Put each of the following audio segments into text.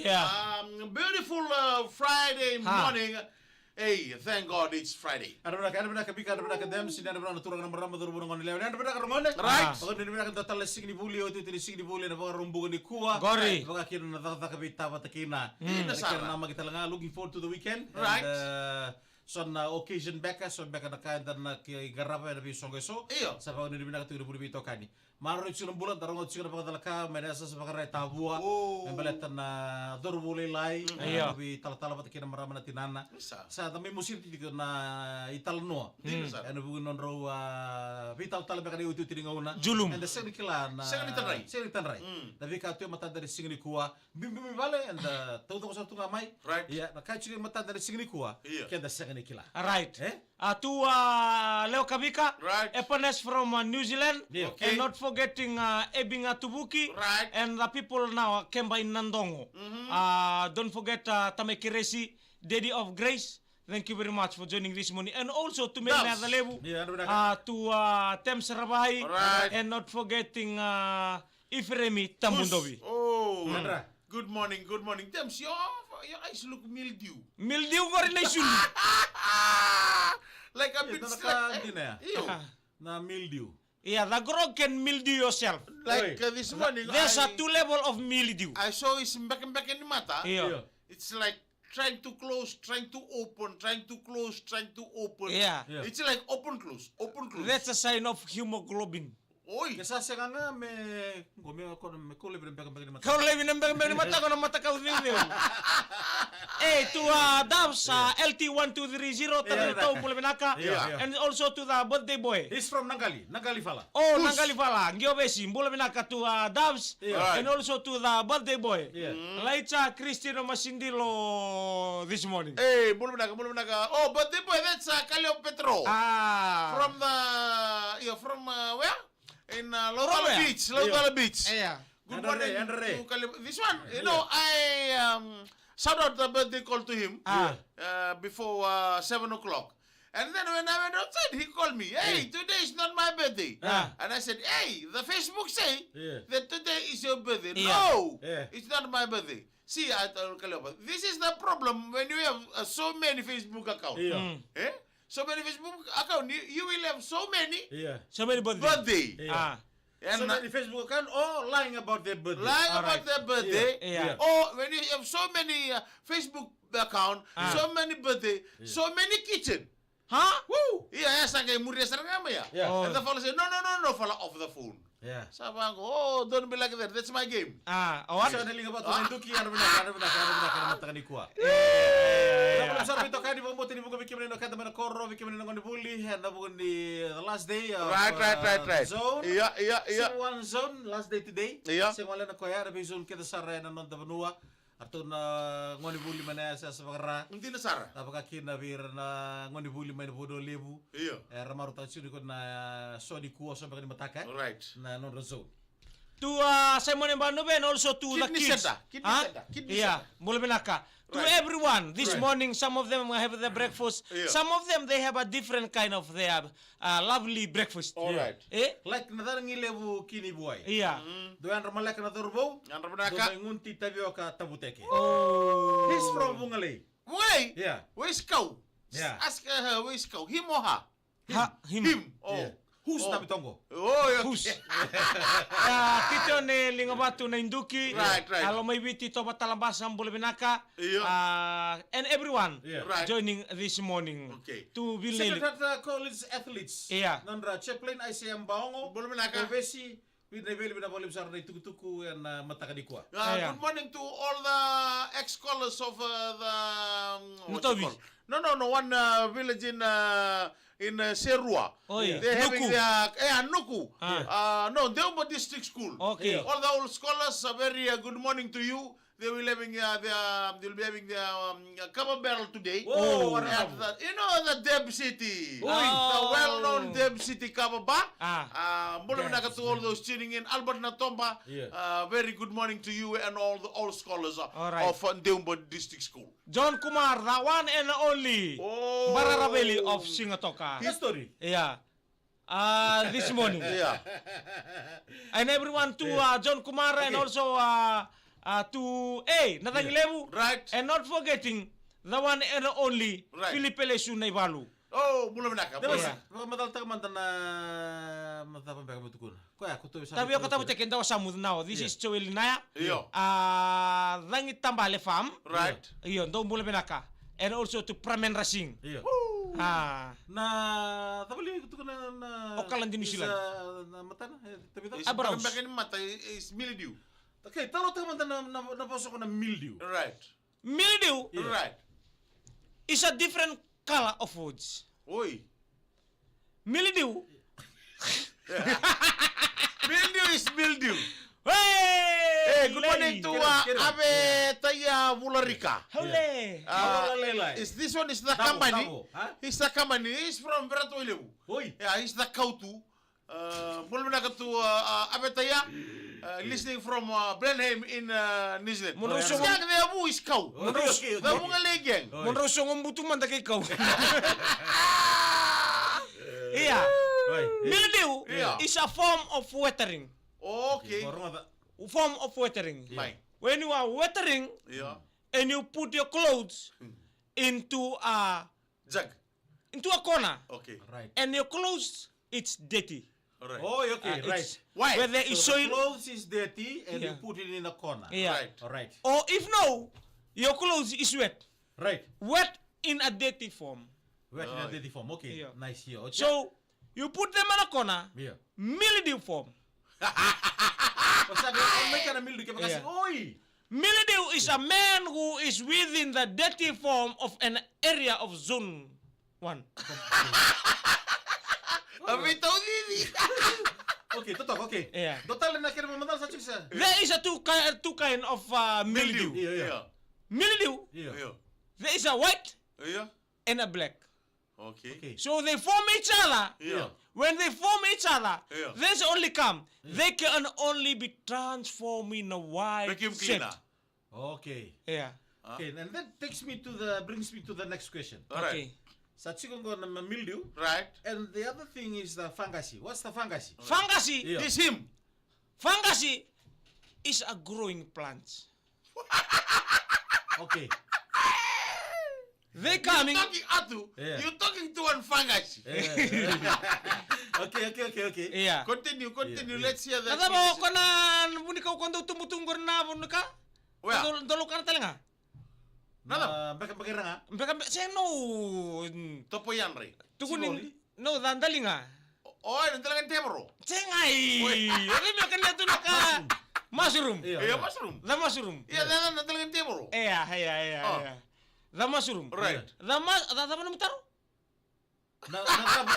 Yeah. Beautiful Friday morning. Hey, thank God it's Friday. Ada benar kabika ada benar kadam sini ada benar turun nomor ramad turun ngon lewan ada benar ngon Right. Pagod ni benar total signi buli o titi signi buli na baga rumbugan ni kuwa Gori. baga kira na tata kabita patakina Nasara. kira nama kita langa looking forward to the weekend Right. son occasion beka son beka na kain dan na garapa na bi songo so Iyo. sa pagod ni benar tu buli bito kani maro ci bulan tarong ci na pagod ka mena sa pagare tabua embaletan na dor buli lai Iyo. bi tala patakina marama na tinana Isa. sa também musir tiko na italno Sa. ano bugun non ro vital tal beka ni utu tiringa una Julum. and the second kila na second tanrai tapi ka tu mata dari singni kuwa bim vale and tau ko sa tunga mai Right. ya na ka chiri mata dari singni kuwa Iya. ke the second kila Right. Eh? Leo Kabika, Right. Epanes from New Zealand, Yeah. Okay. and not forgetting Ebing Tubuki, Right. and the people now Kemba in Nandongo. Don't forget Tamekiresi, Daddy of Grace. Thank you very much for joining this morning, and also to Dabs. Melina Lebu, Yeah, ano ba to Thames Rabahi, Right. and not forgetting Ifremi Tamundovi. Oh. Sandra. Good morning. Thames, your eyes look mildew. Mildiw ko rin na isun. Like a bit Ito na slack. ka din na Ew. na mildew Yeah, the grog can mildew yourself. Like this morning, There's a two level of mildew. I saw his back in the mata. Yeah. It's like trying to close, trying to open, trying to close, trying to open. Yeah. Yeah. It's like open, close, open, close. That's a sign of hemoglobin. Oi. kesa sa nga me gome ko me ko libre beka beka ni mata Kau lebih nembang ni mata kau mata kau ni. To Dabs LT1230 tahu boleh benaka, Yeah. and also to the birthday boy. he's from Nangali fala Oh, nanggali pala, giobesi, boleh benaka to Dabs, Yeah. and also to the birthday boy. Yeah. Laita Cristiano Masindilo this morning. Hey, boleh menaga. Oh, but the boy, that's Kaleo Petro. From From where? In From Lautala where? Beach. Lautala Beach. yeah. Good Andre, morning Andre. to This one, you know, I shout out the birthday call to him before 7 o'clock. And then when I went outside, he called me. Hey, today is not my birthday. And I said, hey, the Facebook say that today is your birthday. Yeah. No, Yeah. it's not my birthday. See, I told Kaleo, this is the problem when you have so many Facebook accounts. Yeah. Eh? So many Facebook accounts, you will have so many So many birthday. birthday. Yeah. And so many Facebook account lying about their birthday lying Alright. about their birthday, Yeah. or when you have so many Facebook account, so many birthday, so many kitchen. Huh? Woo! Yeah, sangay muria sarang ya. Yeah. Oh. And the fellow said, no, fella, off the phone. yeah Sabi ko, oh, don't be like that. That's my game. What? so nalinga ba to nduki ano na mata ni kuwa Kalau besar itu kan di bawah tini bukan bikin mana kata mana koro bikin mana ngoni bully na bukan di the last day of Right. zone Iya. Sing one zone last day today Iya. sing wala na koya na zone kita sara na non tabanua atau na ngoni bully mana sa sabara Hindi na Sara. tapos kina bir na ngoni bully mana bodo lebu Iya. ramaru tansyo ko na so di kuwa sa bakit mataka Right. na non zone To Simon and Banu and also to the Kidney kids. center. Kidney Huh? center. Kidney Yeah, center. boleh benaka. To Right. everyone, this Right. morning, some of them have their breakfast. Yeah. Some of them, they have a different kind of their lovely breakfast. All right. like na darang lebu kini buhay Yeah. doan ramalek na turbo Yan ramanaka. ngunti tabio ka tabuteke Oh. he's from Bungalay Wait. Yeah. Where's cow? Yeah. Ask her, where's cow? Him or her? Him. Oh. Yeah. Who's Nabi Tongo? Oh, yeah. Who's? Tito ne lingabatu na induki. Right. Kalau may witi to batalabasam boleh benaka. Yeah. And everyone Yeah. Right. joining this morning. Okay. To be Secretary College Athletes. Yeah. Nandra Chaplain ICM Baongo. Boleh menaka. Profesi binabeli binabolim sa na tuku-tuku yan matakadikwa. Yeah. Good morning to all the ex-scholars of the what's it Notobi. called? No. One village in Serua. Oh, yeah. They're having Nuku. their Nuku. No, Deumba District School. Okay. All the old scholars, a very good morning to you. They will having they'll be having their cover barrel today. Oh, at the, you know the Deb City, Oh. the well-known Deb City cover bar. Boleh Yes. menaka to all those tuning in. Albert Natomba. Yeah. Very good morning to you and all the scholars All right. of Deumba District School. John Kumar, the one and only Bararabeli of Singatoka. History. Yeah. This morning. Yeah. And everyone to John Kumar and also to Natang Lebu. Right. And not forgetting the one and only Right. Filipe Lesu Naivalu. Oh, mula menaka. Dapat Iya. madal ta man na mata pa ba mutukun. Ko ya kuto sa. Tapi ako tapo tekin daw samud now. This is Joel Naya. Iyo. Langit tambale fam. Right. Iyo, do mula benaka. And also to Pramen Racing. Iya. Na tabali kuto na Okalan din New Zealand. Na mata na tapi ta. Abraus. Bagian mata is mildew. Okay, talo ta man na pasok ko na mildew. Right. mildew Right. is a different color of woods. Oi. Mildew. Mildew is mildew. Hey, Good morning to Kirim. Abe Taya Wularika. Hole. Is this one is the Tabo, company? tabo, huh? He's the company. He's from Veratoilebu. Oi. Yeah, he's the Kautu. Mulai to Abe Taya, listening from Blenheim in New Zealand. Menurut Yang dia Abu is kau. Okay. Dah bunga legeng. Menurut song butuh man tak ikaw. Iya. Oi. Mildew Yeah. is a form of watering. Okay. Form of watering. Fine. When you are watering Yeah. and you put your clothes into a corner Okay. Right. and your clothes it's dirty. Alright. Oh, okay, right. It's Why? where there is So the soil. clothes is dirty and you Yeah. put it in a corner. Yeah. Right. All right. Or if no, your clothes is wet. Right. Wet in a dirty form. Wet in a dirty form. Okay. Yeah. Nice here. Okay. So you put them in a corner, yeah. mildew form. Sabi, ang may ka na mildew kaya kasi, Yeah. oy! Mildew is a man who is within the dirty form of an area of zone 1. Abi tahu diri. Okay, totok, okay. Yeah. Total na kaya mamadal sa chiksa. There is a two kind of mildew. Yeah, yeah. Yeah. Mildew, Yeah. Yeah. there is a white Yeah. and a black. Okay. Okay. So they form each other. Yeah. When they form each other, Yeah. there's only come. They can only be transformed in a white Vacuum shape. cleaner. Okay. Yeah. Okay, and that brings me to the next question. Alright. Okay. Sa chikong ko na mildew, Right. and the other thing is the fungus. What's the fungus? Fungus, Yeah. This him. fungus is a growing plant. Okay. They coming. Talking atu. Yeah. You talking to one fungus. Okay. Yeah. Continue. Yeah. Let's hear that. Kata mo ko na buni ka kondo tumutunggur na buni ka? Where? Dolo ka na talaga. Nada. Bakit nga? Mbaka say no. Topo yanre. Tukunin no dandali nga. Oh, ini talagang temero. Say ngai. Ano mo kan nato na ka? Mushroom. Iya, mushroom. The mushroom. Iya, talagang temero. Oh. Yeah. The mushroom. Right. The ano mo taro?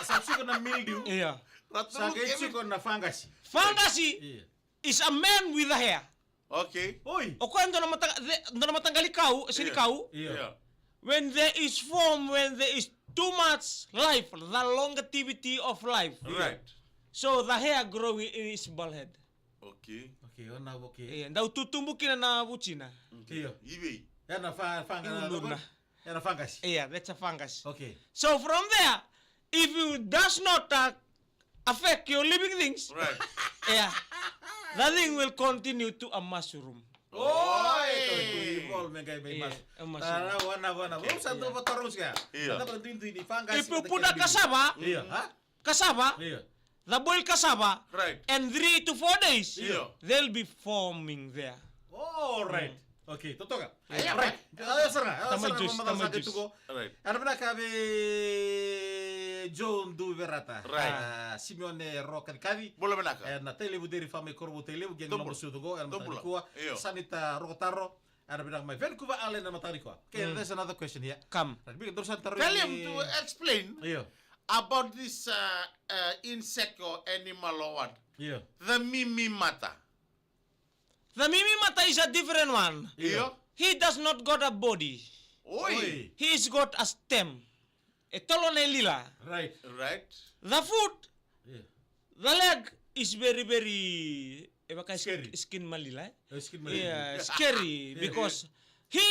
Sa chikong na mildew, Yeah. sa chikong na fungus. Fungus Yeah. is a man with a hair. Okay. Oy! O kung ano na matanggal ikaw, sinikaw, Yeah. when there is too much life, the longevity of life. Right. So the hair growing in his bald head. Okay. Okay, okay. Ayan, daw tutumbukin na buchina. Iyo. Ibe. Yan na fungus. Iulog na. Yan na fungus. Yeah, that's a fungus. Okay. So from there, if you does not affect your living things, Right. yeah, the thing will continue to a mushroom. Oy! Yeah, a mushroom. Wana. Saan ba terus ka? Iya. If you put a cassava, Iya. Ha? Iya. the boiled cassava, Right. and 3 to 4 days, Yeah. they'll be forming there. All right. Okay, totoo ka. Iya, Right. Sarang. Tamay juice. Right. Ano ba na kami John Duverata? Right. Simeone Rock and Kavi. Bola menaka. Na telebu deri fame korbo telebu geng Dombolo. nomor sudugo and Dombolo. matarikua. Iyo. Sanita Rokotaro. Ano ba na may Vancouver Island na matarikua. Okay, there's another question here. Come. Right, terusan taruh Tell him to explain Iyo. about this insect or animal or what. Iyo. The mimimata. The mimimata is a different one. Iyo. He does not got a body. Oi. He's got a stem. A tolone lila. Right. Right. The foot, Yeah. the leg is very Scary. skin malila. Skin Yeah, scary because he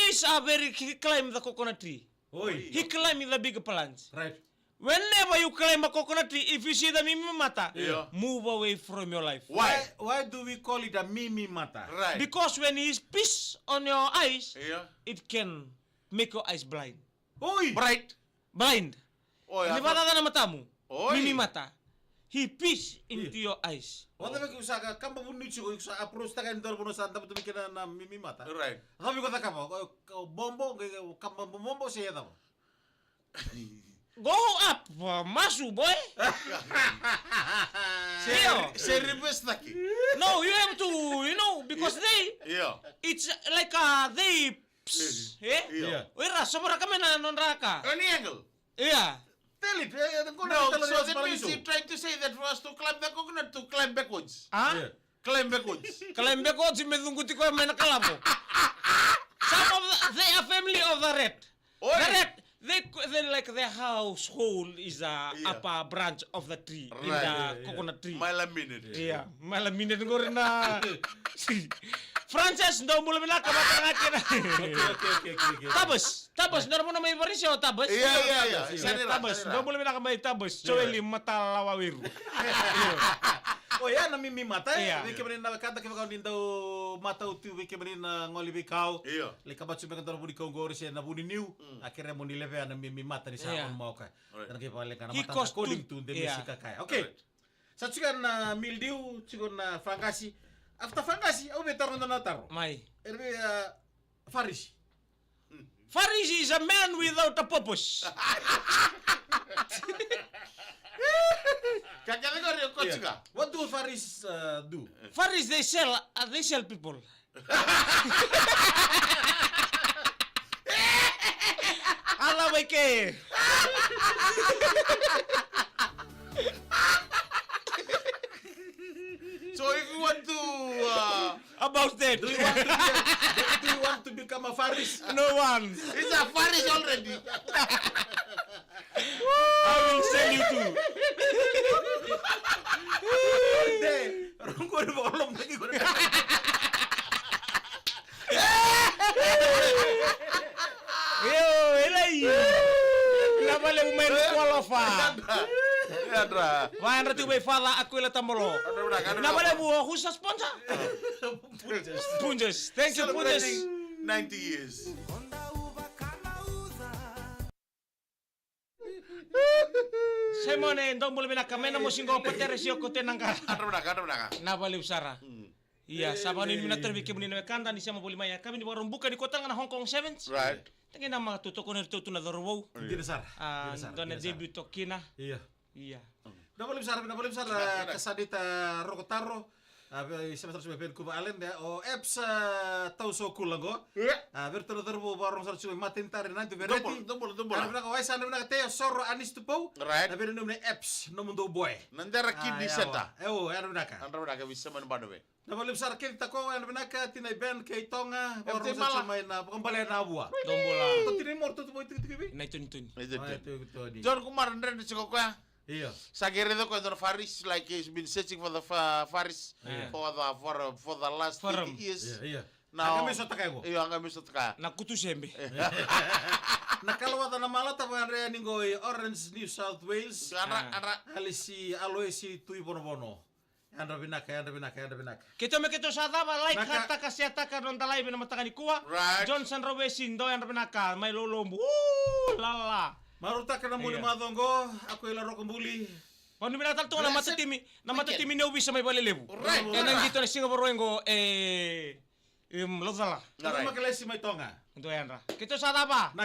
climb the coconut tree. Oi. He climb the big plants. Right. Whenever you climb a coconut tree, if you see the mimi mata, Yeah. move away from your life. Why do we call it a mimi mata? Right. Because when he piss on your eyes, Yeah. it can make your eyes blind. Oi! Bright. Blind. Oh, Di mata na matamu. Oi. Mimi mata. He piss into your eyes. Wata bagi usaka kamba bunnichi ko usa approach ta kan dorbo no santa betu mikira na mimi mata. Right. Sabi ko ta kamba bombo kamba bombo siya ta. Go up, masu boy. Say reverse taki. No, you have to, because Yeah. it's like they, Yeah. Wira, sobra kami na nonraka. Any angle. Yeah. Tell it. No, so that means you're trying to say that for us to climb the coconut to climb backwards. Ah? Yeah. Climb backwards. Kalembe ko si medungguti ko may nakalabo. Some of they are family of the red. Oi. The red, they like their household is a Yeah. upper branch of the tree in Right. the Yeah. coconut tree. Mile a minute. Iya, malam minit ko rin na. Frances, daw mo lang nakabata akin. Okay. Tabos, naroon mo na may varisyo, tabos. Yeah. Tabos, daw mo lang nakamay tabos. So, ili matalawawir. Oh ya na mimi mata. Iya. Wiki manin na kanta kaya kau nindaw mata utu wiki manin na ngoli bikau. Iya. Lika bat sume kantor budi kau gori siya na budi new. Akhirnya mau nileve na mimi mata ni sa Iya. on mau kai. Right. Dan kaya paling kana He mata cost coding two- tu de iya. mesika kai. Okay. Right. Sa chikan na mildiu chikan na fangasi. After fangasi au betar na natar. May. Erbe Faris. Faris is a man without a purpose. Kategori ko chika. What do Faris do? Faris, they sell people. Ala ke. So if you want to About that. Do you want to become a Faris? No one. it's a Faris already. I will sell you too. Hindi. Orang ko na makulong lagi ko na. Yo, elay. Nabale mo may qualify. Adra. Vayan ratu bay fala aku ila tamolo. Nabale mo who's the sponsor? Punjas. Thank you Punjas. Celebrating 90 years. Semone ndong boleh bina kamena mo singo petere sio kote nangka. Adra. Nabale usara. Iya, sabani ni minater biki muni na kanda ni sama boleh maya. Kami di warung buka di kota ngana Hong Kong Sevens. Right. Tengin nama tuto koner tutu na dorwo. Hindi na sar. Ah, Hindi na sar, dona hindi na sar. debut tokina. Iya. Iya. Na boleh besar kasadita Rokotaro. Sama terus beben kuba alen ya. O apps tau so kulango. Bertero terbo barong sar cuma matin tare nanti bereti. Double. Ana bina ko wais ana bina teo sorro anis tupo. Right. Na bina numne apps no mundo boy. Nandara kidney center. Ana bina ka. Andra bisa man banowe. Na boleh besar kita ko ana bina ka tinay ben kay tonga barong Empty sar mala. cuma na pembalian na buah. Dombola. To tinay morto to boy tibi. Na itun. Itu di. John Kumar ndre chiko kwa. Iya. Sagere ko don Faris like he's been searching for the Faris Yeah. for the last For 50 years. Iya. Now, Kami so takay ko. Iyo ang kami ka. Na kutu sembe. Nakalawata na malata ba rin ningo Orange New South Wales. Ara. Alisi aloesi tui bono. Andra binaka. Kita me kito sa dava like Naka- hata kasyata ka don talay bina mataka ni kuwa. Right. Johnson Robesin do yan rabinaka may lolombo. Lala. Maruta ka na muli Iya. madongo. Ako ilaro kumbuli. Pano minatal to na matatimi na ubi sa may balelebu. Right. Kaya nandito na Singapore ngo lodala. Ako makalesi may tonga. Ito yan ra. Kito sa dava.